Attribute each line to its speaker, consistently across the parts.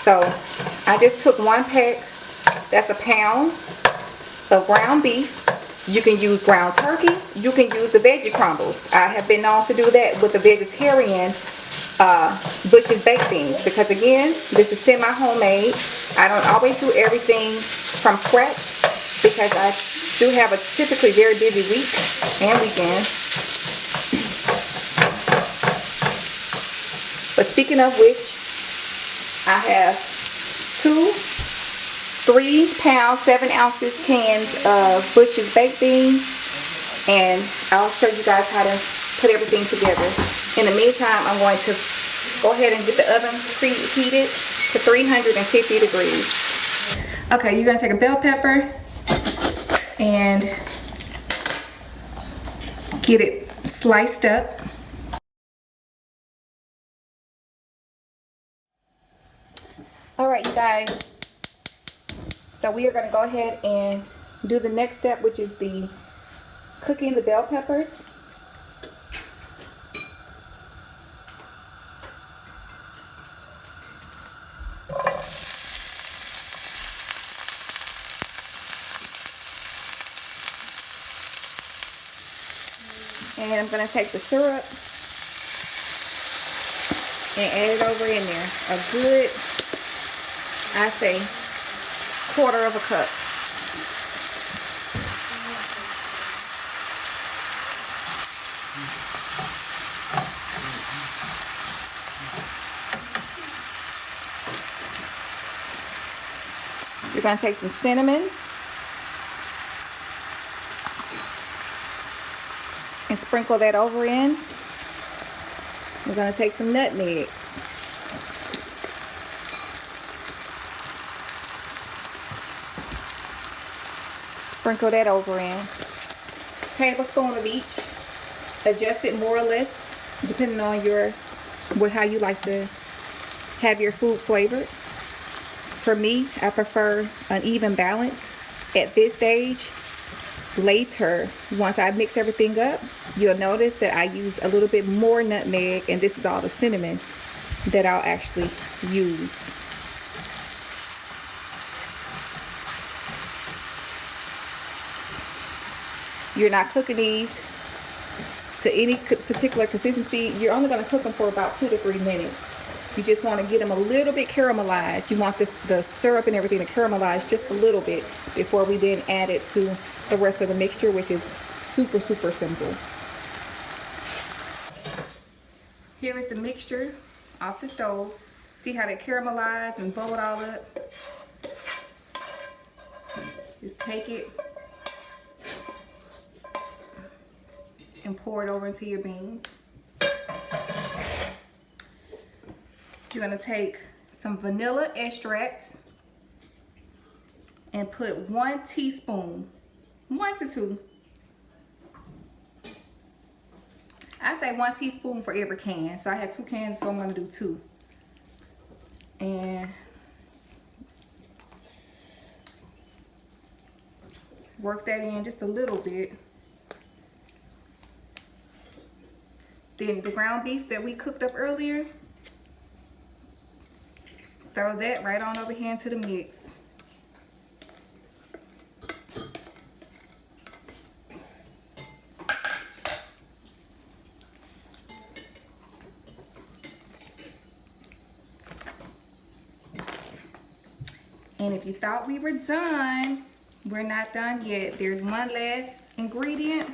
Speaker 1: So I just took 1 pack, that's a pound of ground beef. You can use ground turkey. You can use the veggie crumbles. I have been known to do that with the vegetarian Bush's baked beans, because again, this is semi-homemade. I don't always do everything from scratch because I do have a typically very busy week and weekend. But speaking of which, I have 2 3-pound 7 ounces cans of Bush's baked beans, and I'll show you guys how to put everything together. In the meantime, I'm going to go ahead and get the oven preheated to 350 degrees. Okay, you're going to take a bell pepper and get it sliced up. All right, you guys. So we are going to go ahead and do the next step, which is the cooking the bell peppers. And I'm going to take the syrup and add it over in there. A good, I say, 1/4 of a cup. You're going to take some cinnamon and sprinkle that over in. We're going to take some nutmeg. Sprinkle that over in. Tablespoon of each. Adjust it more or less depending on how you like to have your food flavored. For me, I prefer an even balance. At this stage, later, once I mix everything up, you'll notice that I use a little bit more nutmeg, and this is all the cinnamon that I'll actually use. You're not cooking these to any particular consistency. You're only going to cook them for about 2 to 3 minutes. You just want to get them a little bit caramelized. You want the syrup and everything to caramelize just a little bit before we then add it to the rest of the mixture, which is super, super simple. Here is the mixture off the stove. See how they caramelized and bubbled all up? Just take it and pour it over into your beans. You're going to take some vanilla extract and put 1 teaspoon, 1 to 2. I say 1 teaspoon for every can. So I had 2 cans, so I'm going to do 2. And work that in just a little bit. Then the ground beef that we cooked up earlier, throw that right on over here into the mix. And if you thought we were done, we're not done yet. There's one last ingredient.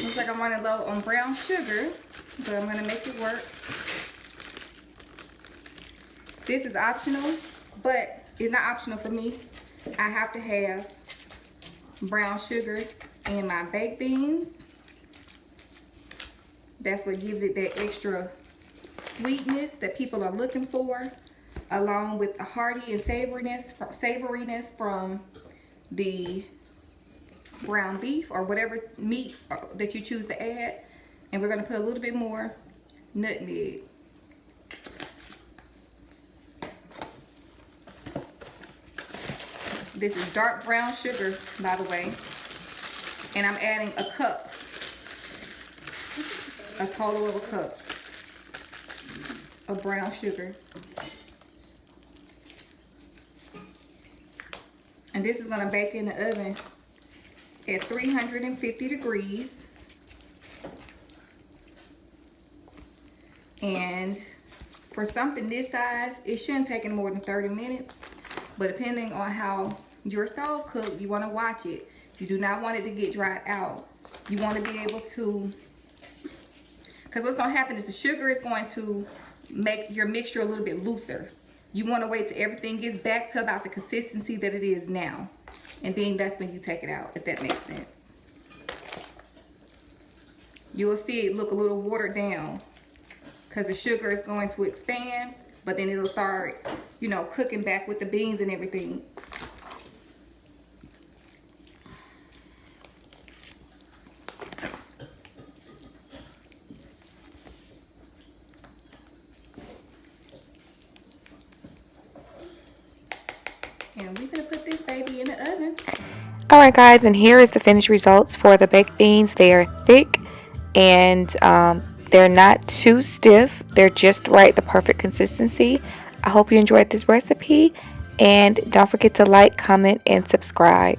Speaker 1: Looks like I'm running low on brown sugar, but I'm gonna make it work. This is optional, but it's not optional for me. I have to have brown sugar in my baked beans. That's what gives it that extra sweetness that people are looking for, along with the hearty and savoriness from the ground beef or whatever meat that you choose to add. And we're going to put a little bit more nutmeg. This is dark brown sugar, by the way, and I'm adding a cup, a total of a cup of brown sugar. And this is going to bake in the oven at 350 degrees. And for something this size, it shouldn't take more than 30 minutes. But depending on how your stove cooks, you want to watch it. You do not want it to get dried out. You want to be able to, because what's going to happen is the sugar is going to make your mixture a little bit looser. You want to wait till everything gets back to about the consistency that it is now. And then that's when you take it out, if that makes sense. You will see it look a little watered down because the sugar is going to expand, but then it'll start, you know, cooking back with the beans and everything. And we're gonna put this baby in the oven.
Speaker 2: Alright guys, and here is the finished results for the baked beans. They are thick and they're not too stiff. They're just right, the perfect consistency. I hope you enjoyed this recipe, and don't forget to like, comment, and subscribe.